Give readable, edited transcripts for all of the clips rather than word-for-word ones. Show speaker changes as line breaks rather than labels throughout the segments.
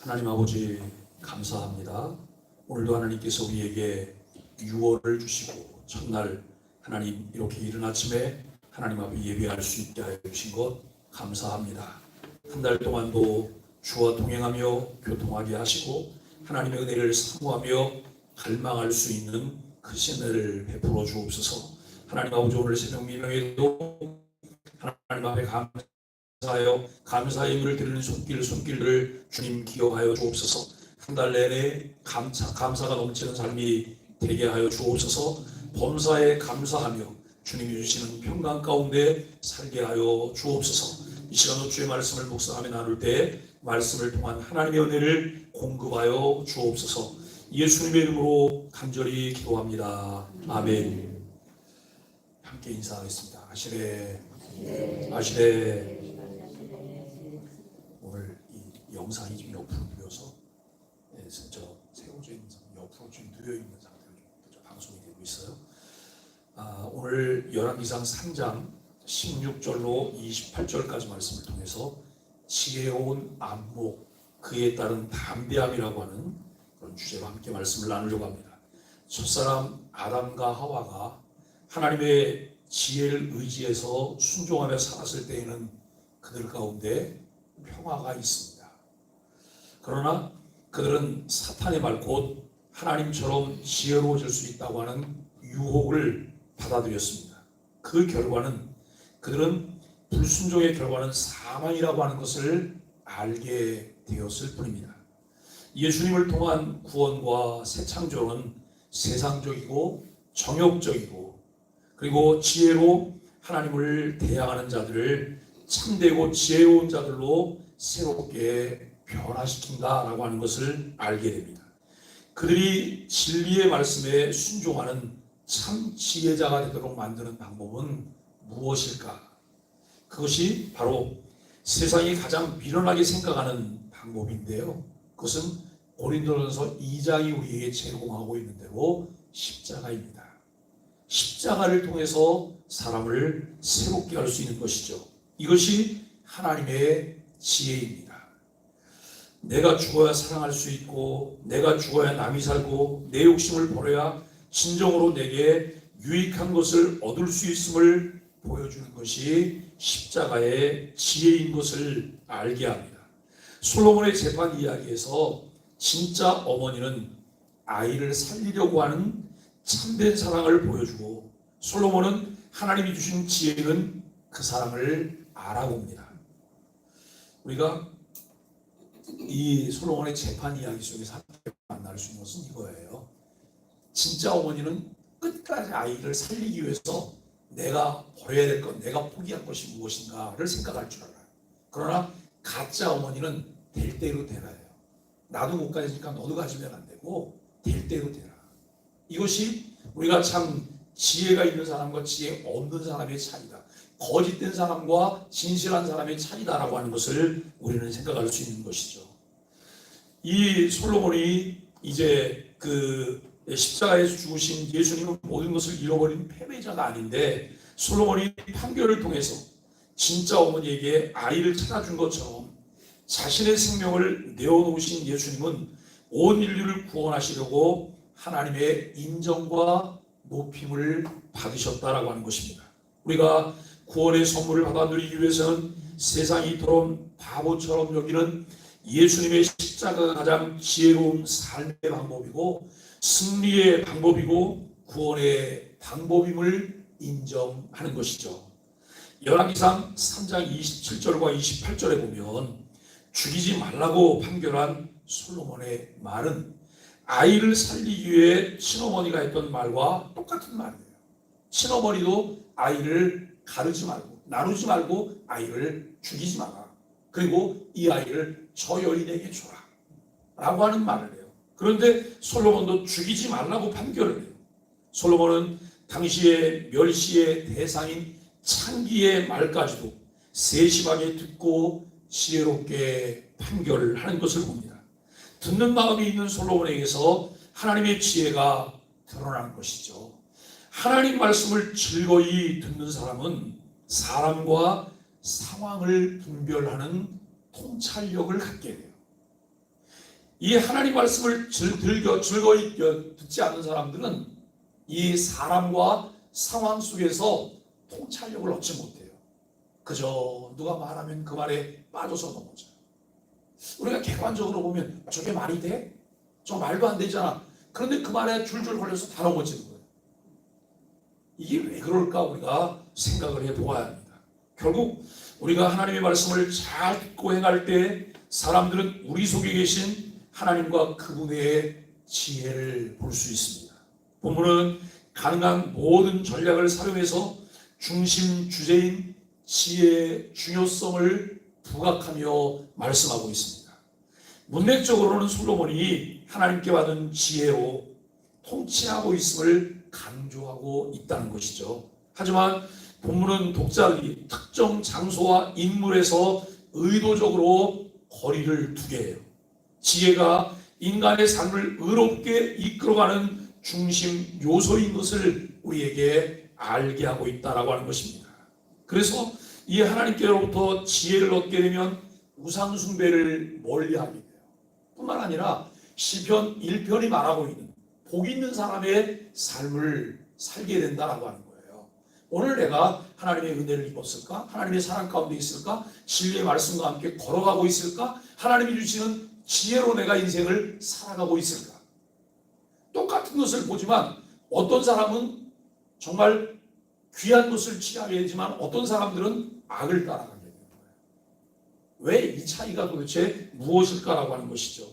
하나님 아버지 감사합니다. 오늘도 하나님께서 우리에게 유월을 주시고 첫날 하나님 이렇게 이른 아침에 하나님 앞에 예배할 수 있게 하여 주신 것 감사합니다. 한 달 동안도 주와 동행하며 교통하게 하시고 하나님의 은혜를 사모하며 갈망할 수 있는 그 은혜를 베풀어 주옵소서. 하나님 아버지 오늘 새벽 미명에도 하나님 앞에 감사하여 감사의 의미를 드리는 손길들을 주님 기억하여 주옵소서. 한 달 내내 감사가 넘치는 삶이 되게 하여 주옵소서. 범사에 감사하며 주님이 주시는 평강 가운데 살게 하여 주옵소서. 이 시간도 주의 말씀을 묵상하며 나눌 때 말씀을 통한 하나님의 은혜를 공급하여 주옵소서. 예수님의 이름으로 간절히 기도합니다. 아멘. 함께 인사하겠습니다. 아시레 오늘 이 영상이 좀 옆으로 누워서 세워져 있는 옆으로 좀 누워 있는 상태로 좀 방송이 되고 있어요. 오늘 열왕기상 3장 16절로 28절까지 말씀을 통해서 지혜로운 안목, 그에 따른 담대함이라고 하는 그런 주제로 함께 말씀을 나누려고 합니다. 첫사람 아담과 하와가 하나님의 지혜를 의지해서 순종하며 살았을 때에는 그들 가운데 평화가 있습니다. 그러나 그들은 사탄의 말 곧 하나님처럼 지혜로워질 수 있다고 하는 유혹을 받아들였습니다. 그 결과는 그들은 불순종의 결과는 사망이라고 하는 것을 알게 되었을 뿐입니다. 예수님을 통한 구원과 새 창조는 세상적이고 정욕적이고 그리고 지혜로 하나님을 대항하는 자들을 참되고 지혜로운 자들로 새롭게 변화시킨다라고 하는 것을 알게 됩니다. 그들이 진리의 말씀에 순종하는 참 지혜자가 되도록 만드는 방법은 무엇일까? 그것이 바로 세상이 가장 미련하게 생각하는 방법인데요. 그것은 고린도전서 2장이 우리에게 제공하고 있는 대로 십자가입니다. 십자가를 통해서 사람을 새롭게 할 수 있는 것이죠. 이것이 하나님의 지혜입니다. 내가 죽어야 사랑할 수 있고 내가 죽어야 남이 살고 내 욕심을 버려야 진정으로 내게 유익한 것을 얻을 수 있음을 보여주는 것이 십자가의 지혜인 것을 알게 합니다. 솔로몬의 재판 이야기에서 진짜 어머니는 아이를 살리려고 하는 참된 사랑을 보여주고 솔로몬은 하나님이 주신 지혜는 그 사랑을 알아봅니다. 우리가 이 솔로몬의 재판 이야기 속에서 만날 수 있는 것은 이거예요. 진짜 어머니는 끝까지 아이를 살리기 위해서 내가 버려야 될 것, 내가 포기한 것이 무엇인가를 생각할 줄 알아요. 그러나 가짜 어머니는 될 대로 되라요. 나도 못 가지니까 너도 가지면 안 되고 될 대로 되라. 이것이 우리가 참 지혜가 있는 사람과 지혜 없는 사람의 차이다. 거짓된 사람과 진실한 사람의 차이다라고 하는 것을 우리는 생각할 수 있는 것이죠. 이 솔로몬이 이제 그 십자가에서 죽으신 예수님은 모든 것을 잃어버린 패배자가 아닌데 솔로몬이 판결을 통해서 진짜 어머니에게 아이를 찾아준 것처럼 자신의 생명을 내어놓으신 예수님은 온 인류를 구원하시려고 하나님의 인정과 높임을 받으셨다라고 하는 것입니다. 우리가 구원의 선물을 받아 누리기 위해서는 세상이 이토록 바보처럼 여기는 예수님의 십자가가 가장 지혜로운 삶의 방법이고 승리의 방법이고 구원의 방법임을 인정하는 것이죠. 열왕기상 3장 27절과 28절에 보면 죽이지 말라고 판결한 솔로몬의 말은 아이를 살리기 위해 친어머니가 했던 말과 똑같은 말이에요. 친어머니도 아이를 가르지 말고 나누지 말고 아이를 죽이지 마라. 그리고 이 아이를 저 여인에게 줘라 라고 하는 말을 해요. 그런데 솔로몬도 죽이지 말라고 판결을 해요. 솔로몬은 당시의 멸시의 대상인 창기의 말까지도 세심하게 듣고 지혜롭게 판결을 하는 것을 봅니다. 듣는 마음이 있는 솔로몬에게서 하나님의 지혜가 드러나는 것이죠. 하나님 말씀을 즐거이 듣는 사람은 사람과 상황을 분별하는 통찰력을 갖게 돼요. 이 하나님 말씀을 즐거이 듣지 않는 사람들은 이 사람과 상황 속에서 통찰력을 얻지 못해요. 그저 누가 말하면 그 말에 빠져서 넘어져요. 우리가 객관적으로 보면 저게 말이 돼? 저 말도 안 되잖아. 그런데 그 말에 줄줄 걸려서 다 넘어지는 거예요. 이게 왜 그럴까 우리가 생각을 해보아야 합니다. 결국 우리가 하나님의 말씀을 잘 듣고 행할 때 사람들은 우리 속에 계신 하나님과 그분의 지혜를 볼 수 있습니다. 본문은 가능한 모든 전략을 사용해서 중심 주제인 지혜의 중요성을 부각하며 말씀하고 있습니다. 문맥적으로는 솔로몬이 하나님께 받은 지혜로 통치하고 있음을 강조하고 있다는 것이죠. 하지만 본문은 독자들이 특정 장소와 인물에서 의도적으로 거리를 두게 해요. 지혜가 인간의 삶을 의롭게 이끌어가는 중심 요소인 것을 우리에게 알게 하고 있다라고 하는 것입니다. 그래서 이 하나님께로부터 지혜를 얻게 되면 우상 숭배를 멀리하게 돼요. 뿐만 아니라 시편 1편이 말하고 있는 복 있는 사람의 삶을 살게 된다라고 하는 거예요. 오늘 내가 하나님의 은혜를 입었을까? 하나님의 사랑 가운데 있을까? 진리의 말씀과 함께 걸어가고 있을까? 하나님이 주시는 지혜로 내가 인생을 살아가고 있을까? 똑같은 것을 보지만 어떤 사람은 정말 귀한 것을 취하게 되지만 어떤 사람들은 악을 따라가게 되는 거예요. 왜 이 차이가 도대체 무엇일까라고 하는 것이죠.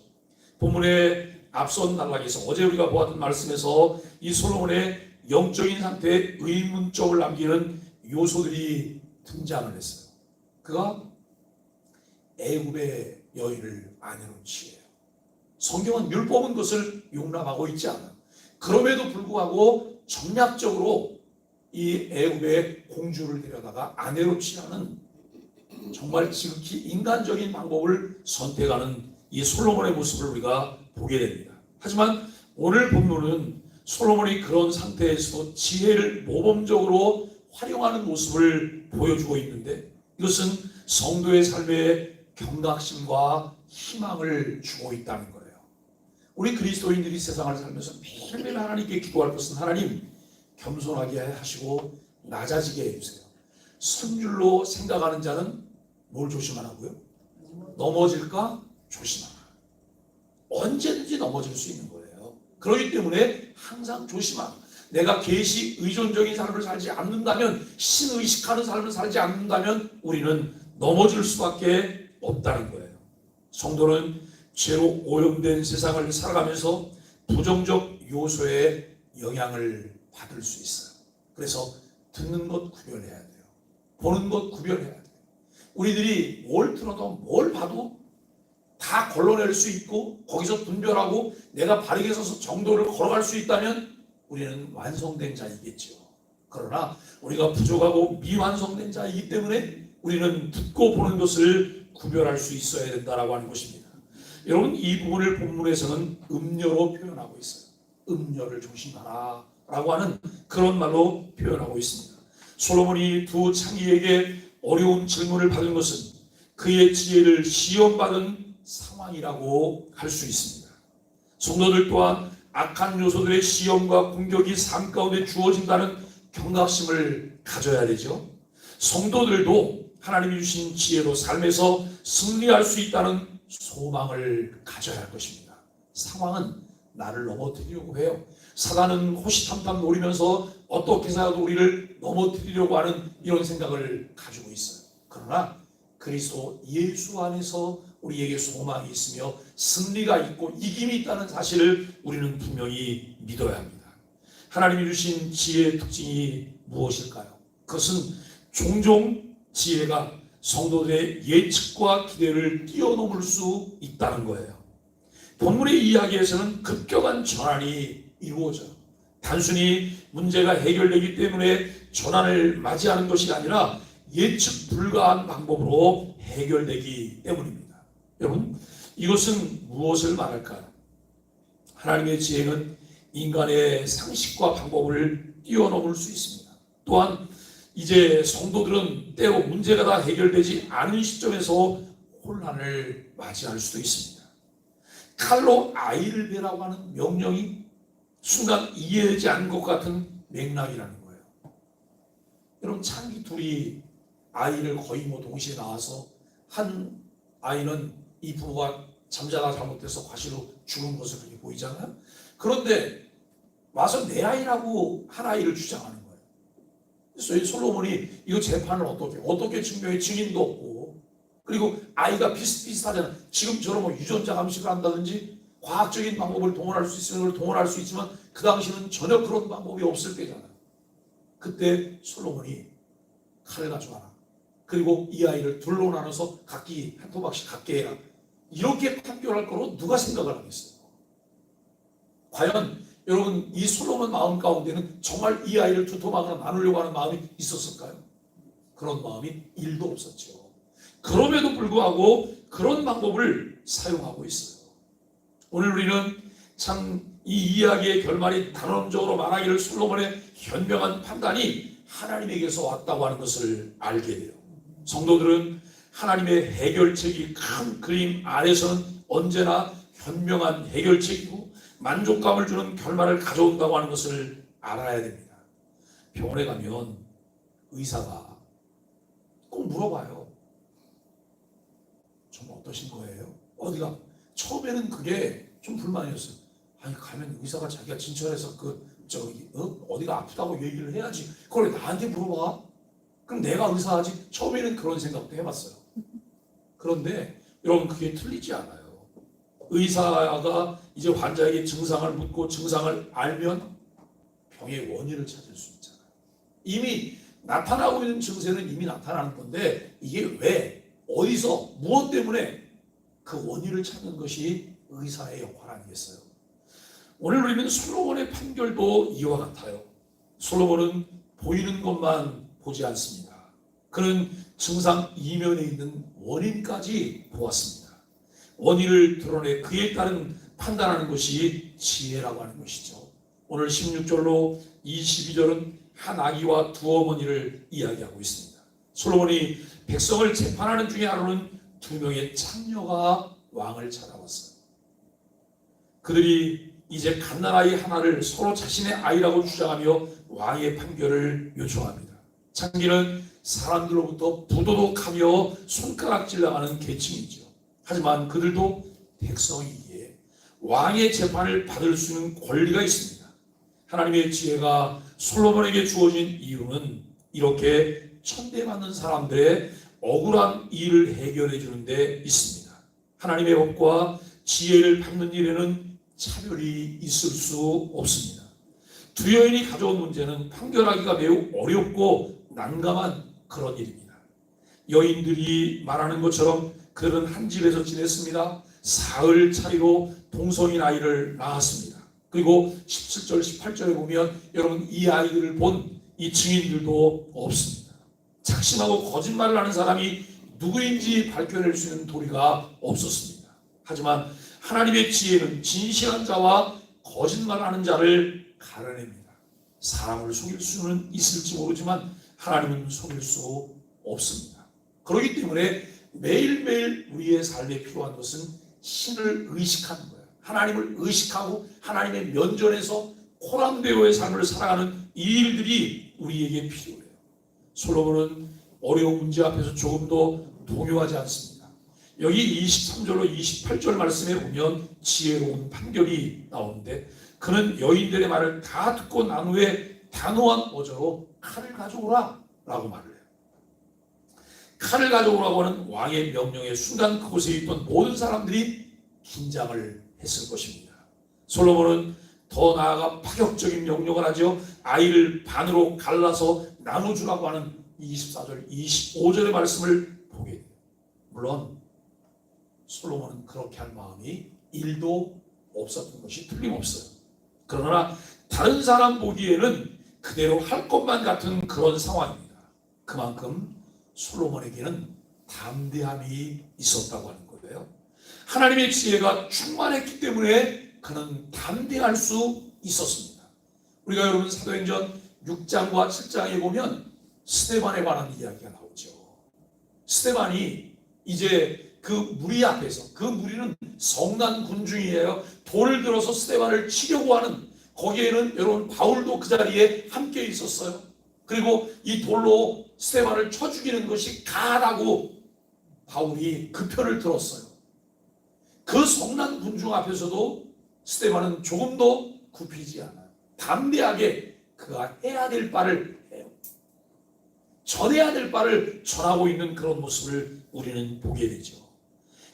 본문의 앞선 단락에서 어제 우리가 보았던 말씀에서 이 솔로몬의 영적인 상태에 의문점을 남기는 요소들이 등장을 했어요. 그가 애굽의 여인을 아내로 취해요. 성경은 율법은 그것을 용납하고 있지 않아요. 그럼에도 불구하고 정략적으로 이 애굽의 공주를 데려다가 아내로 취하는 정말 지극히 인간적인 방법을 선택하는 이 솔로몬의 모습을 우리가 보게 됩니다. 하지만 오늘 본문은 솔로몬이 그런 상태에서 지혜를 모범적으로 활용하는 모습을 보여주고 있는데 이것은 성도의 삶에 경각심과 희망을 주고 있다는 거예요. 우리 그리스도인들이 세상을 살면서 매일매일 하나님께 기도할 것은 하나님 겸손하게 하시고 낮아지게 해주세요. 선줄로 생각하는 자는 뭘 조심하라고요? 넘어질까? 조심하라. 언제든지 넘어질 수 있는 거예요. 그렇기 때문에 항상 조심하라. 내가 계시 의존적인 삶을 살지 않는다면, 신의식하는 삶을 살지 않는다면 우리는 넘어질 수밖에 없다는 거예요. 성도는 죄로 오염된 세상을 살아가면서 부정적 요소에 영향을 받을 수 있어요. 그래서 듣는 것 구별해야 돼요. 보는 것 구별해야 돼요. 우리들이 뭘 들어도 뭘 봐도 다 걸러낼 수 있고 거기서 분별하고 내가 바르게 서서 정도를 걸어갈 수 있다면 우리는 완성된 자이겠죠. 그러나 우리가 부족하고 미완성된 자이기 때문에 우리는 듣고 보는 것을 구별할 수 있어야 된다라고 하는 것입니다. 여러분, 이 부분을 본문에서는 음녀로 표현하고 있어요. 음녀를 조심하라 라고 하는 그런 말로 표현하고 있습니다. 솔로몬이 두 창기에게 어려운 질문을 받은 것은 그의 지혜를 시험받은 상황이라고 할 수 있습니다. 성도들 또한 악한 요소들의 시험과 공격이 삶 가운데 주어진다는 경각심을 가져야 되죠. 성도들도 하나님이 주신 지혜로 삶에서 승리할 수 있다는 소망을 가져야 할 것입니다. 상황은 나를 넘어뜨리려고 해요. 사단은 호시탐탐 노리면서 어떻게 해서라도 우리를 넘어뜨리려고 하는 이런 생각을 가지고 있어요. 그러나 그리스도 예수 안에서 우리에게 소망이 있으며 승리가 있고 이김이 있다는 사실을 우리는 분명히 믿어야 합니다. 하나님이 주신 지혜의 특징이 무엇일까요? 그것은 종종 지혜가 성도들의 예측과 기대를 뛰어넘을 수 있다는 거예요. 본문의 이야기에서는 급격한 전환이 이루어져요. 단순히 문제가 해결되기 때문에 전환을 맞이하는 것이 아니라 예측 불가한 방법으로 해결되기 때문입니다. 여러분, 이것은 무엇을 말할까요? 하나님의 지혜는 인간의 상식과 방법을 뛰어넘을 수 있습니다. 또한 이제 성도들은 때로 문제가 다 해결되지 않은 시점에서 혼란을 맞이할 수도 있습니다. 칼로 아이를 베라고 하는 명령이 순간 이해되지 않은 것 같은 맥락이라는 거예요. 여러분, 창기 둘이 아이를 거의 동시에 낳아서 한 아이는 이 부부가 잠자다 잘못해서 과실로 죽은 것으로 그렇게 보이잖아요. 그런데 와서 내 아이라고 한 아이를 주장하는 거예요. 그래서 솔로몬이 이거 재판을 어떻게 증명해? 증인도 없고, 그리고 아이가 비슷비슷하잖아요. 지금처럼 유전자 감식을 한다든지 과학적인 방법을 동원할 수 있으면 그걸 동원할 수 있지만 그 당시는 전혀 그런 방법이 없을 때잖아요. 그때 솔로몬이 칼을 가져와라. 그리고 이 아이를 둘로 나눠서 각기 한 토막씩 갖게 해라. 이렇게 판결할 거로 누가 생각을 하겠어요? 과연 여러분, 이 솔로몬 마음 가운데는 정말 이 아이를 두 토막으로 나누려고 하는 마음이 있었을까요? 그런 마음이 1도 없었죠. 그럼에도 불구하고 그런 방법을 사용하고 있어요. 오늘 우리는 참 이 이야기의 결말이 단언적으로 말하기를 솔로몬의 현명한 판단이 하나님에게서 왔다고 하는 것을 알게 돼요. 성도들은 하나님의 해결책이 큰 그림 안에서는 언제나 현명한 해결책이고 만족감을 주는 결말을 가져온다고 하는 것을 알아야 됩니다. 병원에 가면 의사가 꼭 물어봐요. 정말 어떠신 거예요? 어디가? 처음에는 그게 좀 불만이었어요. 아니, 가면 의사가 자기가 진찰해서 어디가 아프다고 얘기를 해야지. 그걸 왜 나한테 물어봐? 그럼 내가 의사하지. 처음에는 그런 생각도 해봤어요. 그런데 여러분, 그게 틀리지 않아요. 의사가 이제 환자에게 증상을 묻고 증상을 알면 병의 원인을 찾을 수 있잖아요. 이미 나타나고 있는 증세는 이미 나타나는 건데 이게 왜, 어디서, 무엇 때문에, 그 원인을 찾는 것이 의사의 역할 아니겠어요? 오늘 우리는 솔로몬의 판결도 이와 같아요. 솔로몬은 보이는 것만 보지 않습니다. 그는 증상 이면에 있는 원인까지 보았습니다. 원인을 드러내 그에 따른 판단하는 것이 지혜라고 하는 것이죠. 오늘 16절로 22절은 한 아기와 두 어머니를 이야기하고 있습니다. 솔로몬이 백성을 재판하는 중에 하루는 두 명의 창녀가 왕을 찾아왔어요. 그들이 이제 갓난아이 하나를 서로 자신의 아이라고 주장하며 왕의 판결을 요청합니다. 창기는 사람들로부터 부도덕하며 손가락질 나가는 계층이죠. 하지만 그들도 백성이기에 왕의 재판을 받을 수 있는 권리가 있습니다. 하나님의 지혜가 솔로몬에게 주어진 이유는 이렇게 천대받는 사람들의 억울한 일을 해결해 주는 데 있습니다. 하나님의 법과 지혜를 받는 일에는 차별이 있을 수 없습니다. 두 여인이 가져온 문제는 판결하기가 매우 어렵고 난감한 그런 일입니다. 여인들이 말하는 것처럼 그들은 한 집에서 지냈습니다. 사흘 차이로 동성인 아이를 낳았습니다. 그리고 17절, 18절에 보면 여러분, 이 아이들을 본 이 증인들도 없습니다. 작심하고 거짓말을 하는 사람이 누구인지 밝혀낼 수 있는 도리가 없었습니다. 하지만 하나님의 지혜는 진실한 자와 거짓말하는 자를 가려냅니다. 사람을 속일 수는 있을지 모르지만 하나님은 속일 수 없습니다. 그렇기 때문에 매일매일 우리의 삶에 필요한 것은 신을 의식하는 거예요. 하나님을 의식하고 하나님의 면전에서 코람데오의 삶을 살아가는 이 일들이 우리에게 필요해요. 솔로몬은 어려운 문제 앞에서 조금도 동요하지 않습니다. 여기 23절로 28절 말씀에 보면 지혜로운 판결이 나오는데, 그는 여인들의 말을 다 듣고 난 후에 단호한 어조로 칼을 가져오라 라고 말을 해요. 칼을 가져오라고 하는 왕의 명령에 순간 그곳에 있던 모든 사람들이 긴장을 했을 것입니다. 솔로몬은 더 나아가 파격적인 명령을 하죠. 아이를 반으로 갈라서 나눠주라고 하는 24절, 25절의 말씀을 보게 돼요. 물론 솔로몬은 그렇게 할 마음이 1도 없었던 것이 틀림없어요. 그러나 다른 사람 보기에는 그대로 할 것만 같은 그런 상황입니다. 그만큼 솔로몬에게는 담대함이 있었다고 하는 거예요. 하나님의 지혜가 충만했기 때문에 그는 담대할 수 있었습니다. 우리가 여러분 사도행전 6장과 7장에 보면 스데반에 관한 이야기가 나오죠. 스데반이 이제 그 무리 앞에서, 그 무리는 성난 군중이에요. 돌을 들어서 스데반을 치려고 하는, 거기에는 여러분 바울도 그 자리에 함께 있었어요. 그리고 이 돌로 스데반을 쳐 죽이는 것이 가하다고 바울이 그 편을 들었어요. 그 성난 군중 앞에서도 스데반은 조금도 굽히지 않아요. 담대하게 그가 해야 될 바를 해요. 전해야 될 바를 전하고 있는 그런 모습을 우리는 보게 되죠.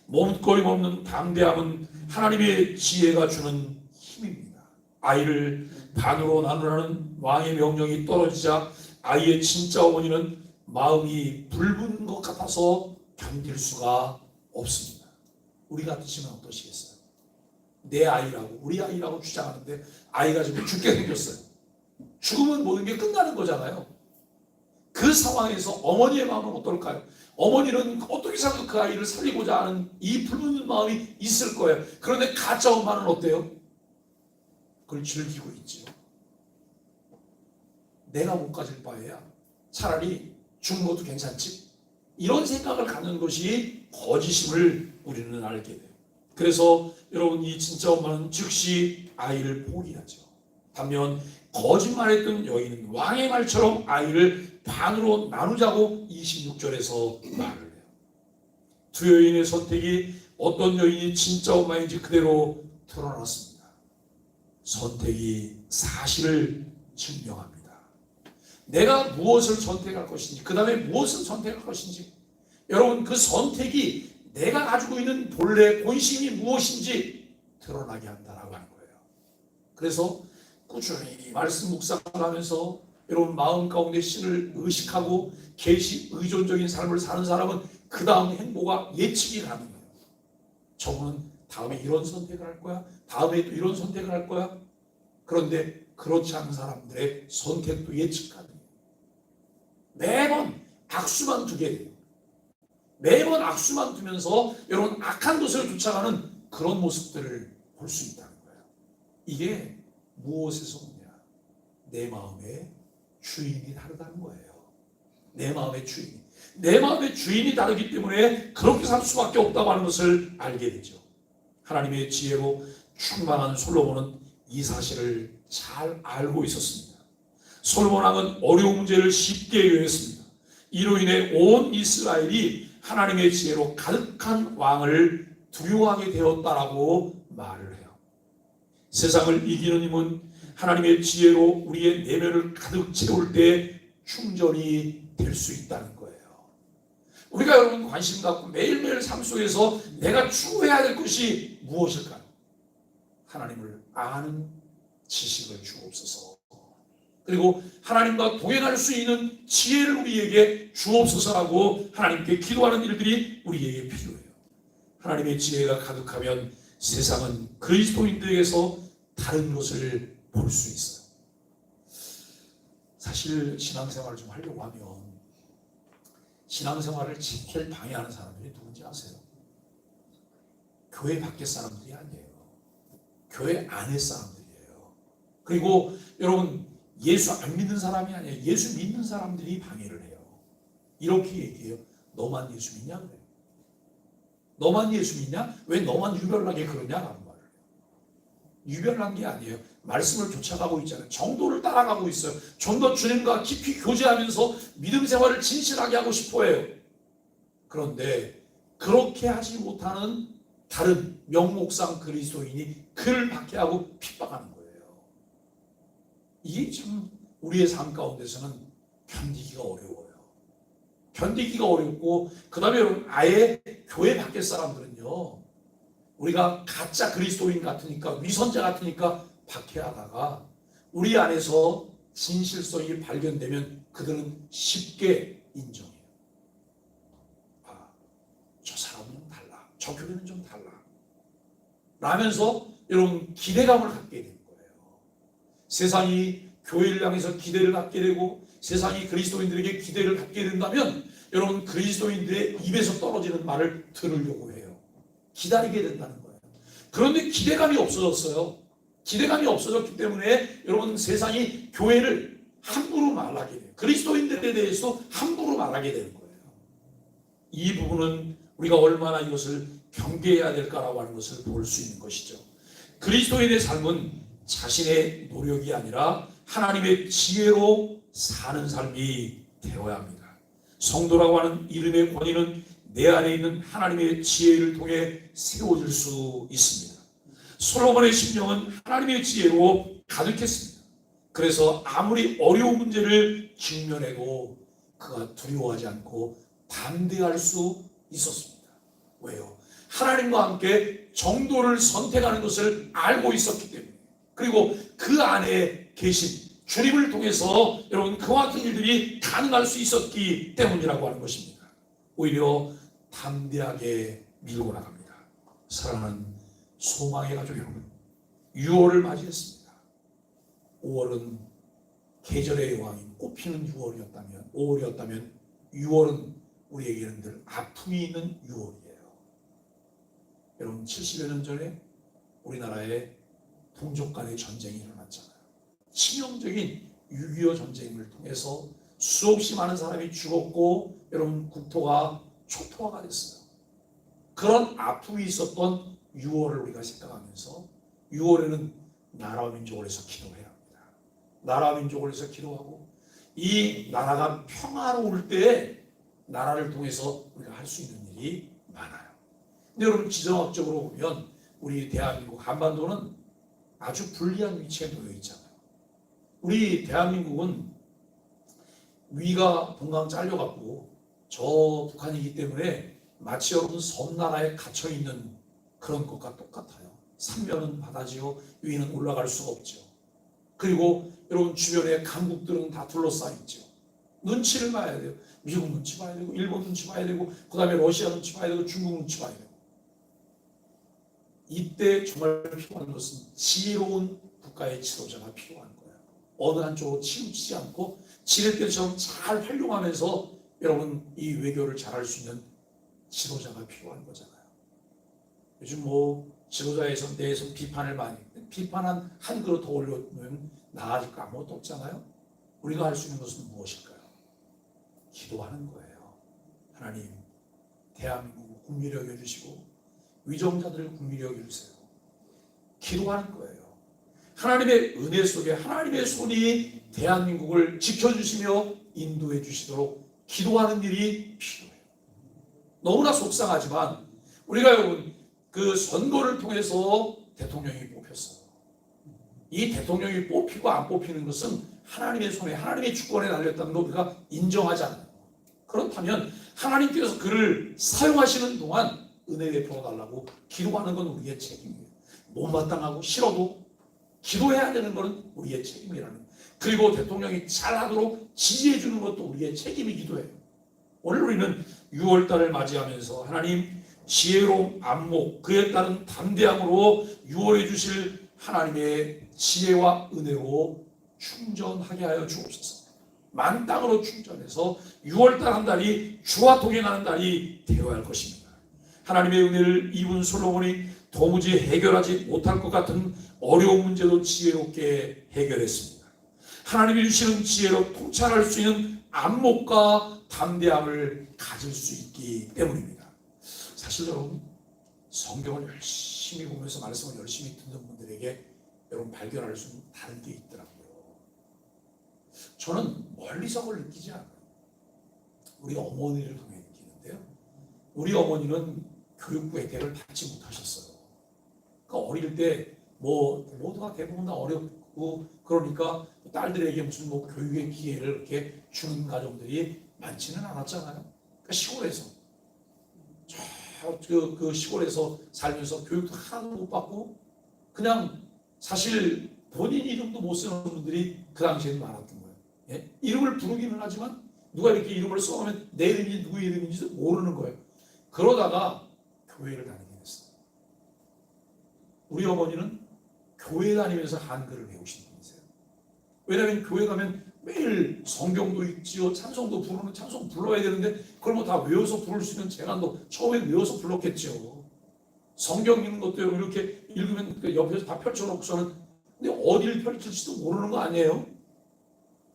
몸거임 없는 담대함은 하나님의 지혜가 주는 힘입니다. 아이를 반으로 나누라는 왕의 명령이 떨어지자 아이의 진짜 어머니는 마음이 붉은 것 같아서 견딜 수가 없습니다. 우리 같으시면 어떠시겠어요? 내 아이라고, 우리 아이라고 주장하는데 아이가 지금 죽게 생겼어요. 죽으면 모든 게 끝나는 거잖아요. 그 상황에서 어머니의 마음은 어떨까요? 어머니는 어떻게 해서든 그 아이를 살리고자 하는 이 붉은 마음이 있을 거예요. 그런데 가짜 엄마는 어때요? 그걸 즐기고 있지요. 내가 못 가질 바에야 차라리 죽는 것도 괜찮지? 이런 생각을 갖는 것이 거짓임을 우리는 알게 돼요. 그래서 여러분, 이 진짜 엄마는 즉시 아이를 포기하죠. 반면 거짓말했던 여인은 왕의 말처럼 아이를 반으로 나누자고 26절에서 말을 해요. 두 여인의 선택이 어떤 여인이 진짜 엄마인지 그대로 드러났습니다. 선택이 사실을 증명합니다. 내가 무엇을 선택할 것인지, 그 다음에 무엇을 선택할 것인지, 여러분, 그 선택이 내가 가지고 있는 본래 본심이 무엇인지 드러나게 한다라고 하는 거예요. 그래서 꾸준히 말씀 묵상을 하면서 여러분 마음 가운데 신을 의식하고 계시 의존적인 삶을 사는 사람은 그 다음 행보가 예측이 가능해요. 저분은 다음에 이런 선택을 할 거야, 다음에 또 이런 선택을 할 거야. 그런데 그렇지 않은 사람들의 선택도 예측 가능해요. 매번 악수만 두게 돼요. 매번 악수만 두면서 여러분 악한 것을 쫓아가는 그런 모습들을 볼 수 있다는 거예요. 이게 무엇에서 오냐? 내 마음의 주인이 다르다는 거예요. 내 마음의 주인. 내 마음의 주인이 다르기 때문에 그렇게 살 수밖에 없다고 하는 것을 알게 되죠. 하나님의 지혜로 충만한 솔로몬은 이 사실을 잘 알고 있었습니다. 솔로몬 왕은 어려운 문제를 쉽게 여겼습니다. 이로 인해 온 이스라엘이 하나님의 지혜로 가득한 왕을 두려워하게 되었다라고 말을 해요. 세상을 이기는 힘은 하나님의 지혜로 우리의 내면을 가득 채울 때 충전이 될 수 있다는 거예요. 우리가 여러분 관심 갖고 매일매일 삶 속에서 내가 추구해야 될 것이 무엇일까요? 하나님을 아는 지식을 주옵소서. 그리고 하나님과 동행할 수 있는 지혜를 우리에게 주옵소서라고 하나님께 기도하는 일들이 우리에게 필요해요. 하나님의 지혜가 가득하면 세상은 그리스도인들에게서 다른 것을 볼 수 있어요. 사실 신앙생활을 좀 하려고 하면 신앙생활을 제일 방해하는 사람들이 누군지 아세요? 교회 밖의 사람들이 아니에요. 교회 안의 사람들이에요. 그리고 여러분, 예수 안 믿는 사람이 아니에요. 예수 믿는 사람들이 방해를 해요. 이렇게 얘기해요. 너만 예수 믿냐? 그래요. 너만 예수 믿냐? 왜 너만 유별나게 그러냐라는 말을 해요. 유별난 게 아니에요. 말씀을 쫓아가고 있잖아요. 정도를 따라가고 있어요. 좀 더 주님과 깊이 교제하면서 믿음 생활을 진실하게 하고 싶어 해요. 그런데 그렇게 하지 못하는 다른 명목상 그리스도인이 그를 박해하고 핍박하는 거예요. 이게 참 우리의 삶 가운데서는 견디기가 어려워요. 견디기가 어렵고, 그 다음에 여러분, 아예 교회 밖의 사람들은요, 우리가 가짜 그리스도인 같으니까, 위선자 같으니까 박해하다가 우리 안에서 진실성이 발견되면 그들은 쉽게 인정해요. 아, 저 사람은 좀 달라, 저 교회는 좀 달라 라면서 여러분 기대감을 갖게 되는 거예요. 세상이 교회를 향해서 기대를 갖게 되고 세상이 그리스도인들에게 기대를 갖게 된다면 여러분 그리스도인들의 입에서 떨어지는 말을 들으려고 해요. 기다리게 된다는 거예요. 그런데 기대감이 없어졌어요. 기대감이 없어졌기 때문에 여러분 세상이 교회를 함부로 말하게 돼요. 그리스도인들에 대해서 함부로 말하게 되는 거예요. 이 부분은 우리가 얼마나 이것을 경계해야 될까라고 하는 것을 볼 수 있는 것이죠. 그리스도인의 삶은 자신의 노력이 아니라 하나님의 지혜로 사는 삶이 되어야 합니다. 성도라고 하는 이름의 권위는 내 안에 있는 하나님의 지혜를 통해 세워질 수 있습니다. 솔로몬의 심령은 하나님의 지혜로 가득했습니다. 그래서 아무리 어려운 문제를 직면해도 그가 두려워하지 않고 담대할 수 있었습니다. 왜요? 하나님과 함께 정도를 선택하는 것을 알고 있었기 때문에, 그리고 그 안에 계신 주님을 통해서 여러분 그와 같은 일들이 가능할 수 있었기 때문이라고 하는 것입니다. 오히려 담대하게 밀고 나갑니다. 사랑하는 소망의 가족 여러분, 6월을 맞이했습니다. 5월은 계절의 여왕인 꽃피는 6월이었다면, 5월이었다면 6월은 우리에게는 늘 아픔이 있는 6월이에요. 여러분 70여 년 전에 우리나라에 동족 간의 전쟁이 일어났잖아요. 치명적인 6.25 전쟁을 통해서 수없이 많은 사람이 죽었고 여러분 국토가 초토화가 됐어요. 그런 아픔이 있었던 6월을 우리가 생각하면서 6월에는 나라와 민족을 위해서 기도해야 합니다. 나라와 민족을 위해서 기도하고 이 나라가 평화로울 때에 나라를 통해서 우리가 할 수 있는 일이 많아요. 근데 여러분 지정학적으로 보면 우리 대한민국 한반도는 아주 불리한 위치에 놓여 있잖아요. 우리 대한민국은 위가 동강 잘려갖고 저 북한이기 때문에 마치 여러분 섬나라에 갇혀있는 그런 것과 똑같아요. 삼면은 바다지요, 위는 올라갈 수가 없죠. 그리고 여러분 주변에 강국들은 다 둘러싸여 있죠. 눈치를 봐야 돼요. 미국 눈치 봐야 되고, 일본 눈치 봐야 되고, 그 다음에 러시아 눈치 봐야 되고, 중국 눈치 봐야 되고. 이때 정말 필요한 것은 지혜로운 국가의 지도자가 필요한 거예요. 어느 한쪽으로 치우치지 않고 지렛대처럼 잘 활용하면서 여러분 이 외교를 잘할 수 있는 지도자가 필요한 거잖아요. 요즘 뭐 지도자에 대해서 비판을 많이 비판한 한 그릇 더 올려놓으면 나아질 거 아무것도 없잖아요. 우리가 할 수 있는 것은 무엇일까요? 기도하는 거예요. 하나님, 대한민국을 국민이 여겨주시고 위정자들을 국민이 여겨주세요. 기도하는 거예요. 하나님의 은혜 속에 하나님의 손이 대한민국을 지켜주시며 인도해 주시도록 기도하는 일이 필요해요. 너무나 속상하지만 우리가 여러분 그 선거를 통해서 대통령이 뽑혔어요. 이 대통령이 뽑히고 안 뽑히는 것은 하나님의 손에 하나님의 주권에 달렸다는 거 우리가 인정하잖아요. 그렇다면 하나님께서 그를 사용하시는 동안 은혜 베풀어 달라고 기도하는 건 우리의 책임이에요. 못마땅하고 싫어도 기도해야 되는 것은 우리의 책임이라는. 그리고 대통령이 잘하도록 지지해 주는 것도 우리의 책임이기도 해요. 오늘 우리는 6월달을 맞이하면서 하나님 지혜로운 안목, 그에 따른 담대함으로 6월에 주실 하나님의 지혜와 은혜로 충전하게 하여 주옵소서. 만땅으로 충전해서 6월달 한 달이 주와 동행하는 달이 되어야 할 것입니다. 하나님의 은혜를 입은 솔로몬이 도무지 해결하지 못할 것 같은 어려운 문제도 지혜롭게 해결했습니다. 하나님이 주시는 지혜로 통찰할 수 있는 안목과 담대함을 가질 수 있기 때문입니다. 사실 여러분 성경을 열심히 보면서 말씀을 열심히 듣는 분들에게 여러분 발견할 수 있는 다른 게 있더라고요. 저는 멀리서 그걸 느끼지 않아요. 우리 어머니를 통해 느끼는데요. 우리 어머니는 교육부 혜택을 받지 못하셨어요. 그러니까 어릴 때 모두가 대부분 다 어렵고 그러니까 딸들에게 무슨 교육의 기회를 이렇게 주는 가정들이 많지는 않았잖아요. 그러니까 시골에서 그 시골에서 살면서 교육도 하나도 못 받고 그냥 사실 본인 이름도 못 쓰는 분들이 그 당시에는 많았던 거예요. 예? 이름을 부르기는 하지만 누가 이렇게 이름을 써놓으면 내 이름인지 누구의 이름인지 모르는 거예요. 그러다가 교회를 다니게 됐어요. 우리 어머니는 교회 다니면서 한글을 배우신 분이세요. 왜냐하면 교회 가면 매일 성경도 읽지요, 찬송도 부르는 찬송 불러야 되는데 그걸 뭐 다 외워서 부를 수 있는 제가 처음에 외워서 불렀겠죠. 성경 읽는 것도 이렇게 읽으면 그 옆에서 다 펼쳐놓고서는 근데 어디를 펼칠지도 모르는 거 아니에요?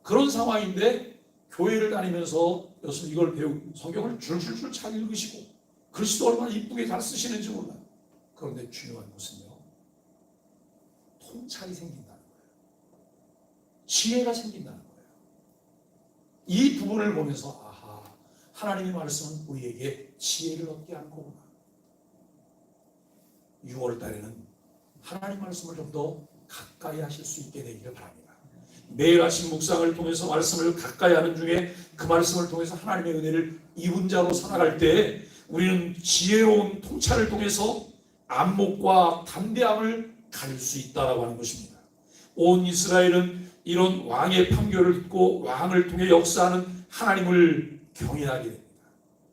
그런 상황인데 교회를 다니면서 이걸 성경을 줄줄줄 잘 읽으시고 글씨도 얼마나 이쁘게 잘 쓰시는지 몰라요. 그런데 중요한 것은요, 통찰이 생긴다는 거예요. 지혜가 생긴다는 거예요. 이 부분을 보면서 아하, 하나님의 말씀은 우리에게 지혜를 얻게 하는 거구나. 6월 달에는 하나님 말씀을 좀 더 가까이 하실 수 있게 되기를 바랍니다. 매일 아침 묵상을 통해서 말씀을 가까이 하는 중에 그 말씀을 통해서 하나님의 은혜를 입은 자로 살아갈 때 우리는 지혜로운 통찰을 통해서 안목과 담대함을 가질 수 있다라고 하는 것입니다. 온 이스라엘은 이런 왕의 판결을 듣고 왕을 통해 역사하는 하나님을 경외하게 됩니다.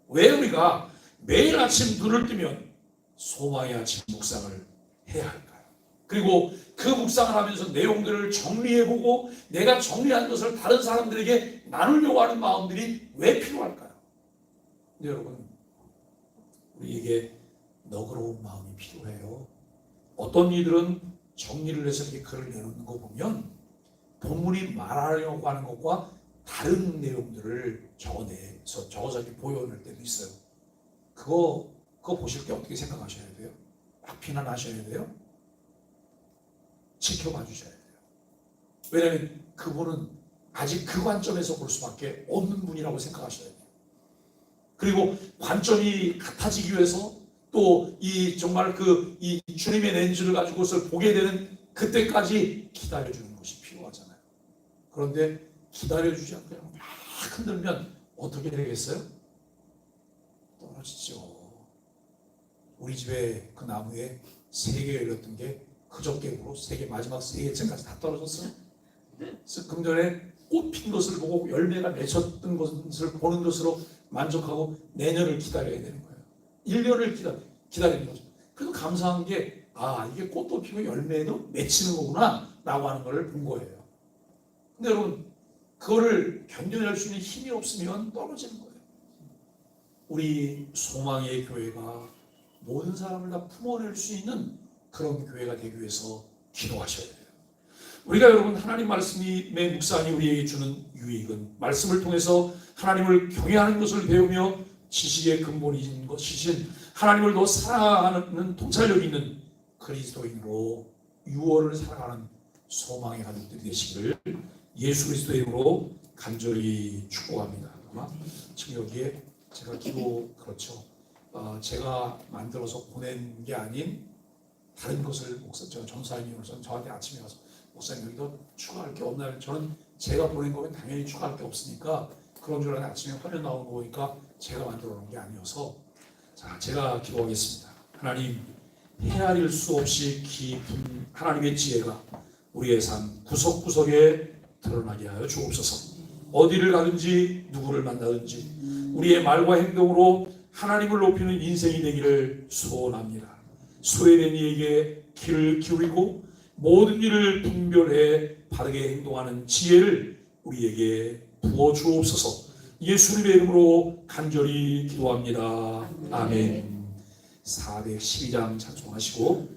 왜 우리가 매일 아침 눈을 뜨면 소망의 아침 묵상을 해야 할까요? 그리고 그 묵상을 하면서 내용들을 정리해보고 내가 정리한 것을 다른 사람들에게 나누려고 하는 마음들이 왜 필요할까요? 근데 여러분, 우리에게 너그러운 마음이 필요해요. 어떤 이들은 정리를 해서 이렇게 글을 내놓는 거 보면 본문이 말하려고 하는 것과 다른 내용들을 적어서 이렇게 보여낼 때도 있어요. 그거 보실 때 어떻게 생각하셔야 돼요? 막 비난하셔야 돼요? 지켜봐 주셔야 돼요. 왜냐하면 그분은 아직 그 관점에서 볼 수밖에 없는 분이라고 생각하셔야 돼요. 그리고 관점이 같아지기 위해서 또 이 정말 이 주님의 렌즈를 가지고 그것을 보게 되는 그때까지 기다려주는 것이 필요하잖아요. 그런데 기다려주지 않고 그냥 막 흔들면 어떻게 되겠어요? 떨어지죠. 우리 집에 그 나무에 3개 열렸던 게 그저께로 마지막 3개째까지 다 떨어졌어요. 금 전에 꽃 핀 것을 보고 열매가 맺혔던 것을 보는 것으로 만족하고 내년을 기다려야 되는 거예요. 1년을 기다리는 거죠. 그래도 감사한 게 이게 꽃도 피고 열매도 맺히는 거구나 라고 하는 걸 본 거예요. 근데 여러분, 그거를 견뎌낼 수 있는 힘이 없으면 떨어지는 거예요. 우리 소망의 교회가 모든 사람을 다 품어낼 수 있는 그런 교회가 되기 위해서 기도하셔야 돼요. 우리가 여러분 하나님 말씀의 묵상이 우리에게 주는 유익은 말씀을 통해서 하나님을 경외하는 것을 배우며 지식의 근본인 것이신 하나님을 더 사랑하는 통찰력 있는 그리스도인으로 유월을 살아가는 소망의 가족들이 되시기를 예수 그리스도의 이름으로 간절히 축복합니다. 아마 지금 여기에 제가 그렇죠. 제가 만들어서 보낸 게 아닌 다른 것을 제가 전사님으로서 저한테 아침에 와서 목사님 여기도 추가할 게 없나요? 저는 제가 보낸 거면 당연히 추가할 게 없으니까 그런 줄 알았는데 아침에 화면 나온 거 보니까 제가 만들어 놓은 게 아니어서 자, 제가 기도하겠습니다. 하나님, 헤아릴 수 없이 깊은 하나님의 지혜가 우리의 삶 구석구석에 드러나게 하여 주옵소서. 어디를 가든지 누구를 만나든지 우리의 말과 행동으로 하나님을 높이는 인생이 되기를 소원합니다. 소외된 이에게 귀를 기울이고 모든 일을 분별해 바르게 행동하는 지혜를 우리에게 부어 주옵소서. 예수님의 이름으로 간절히 기도합니다. 아멘. 412장 찬송하시고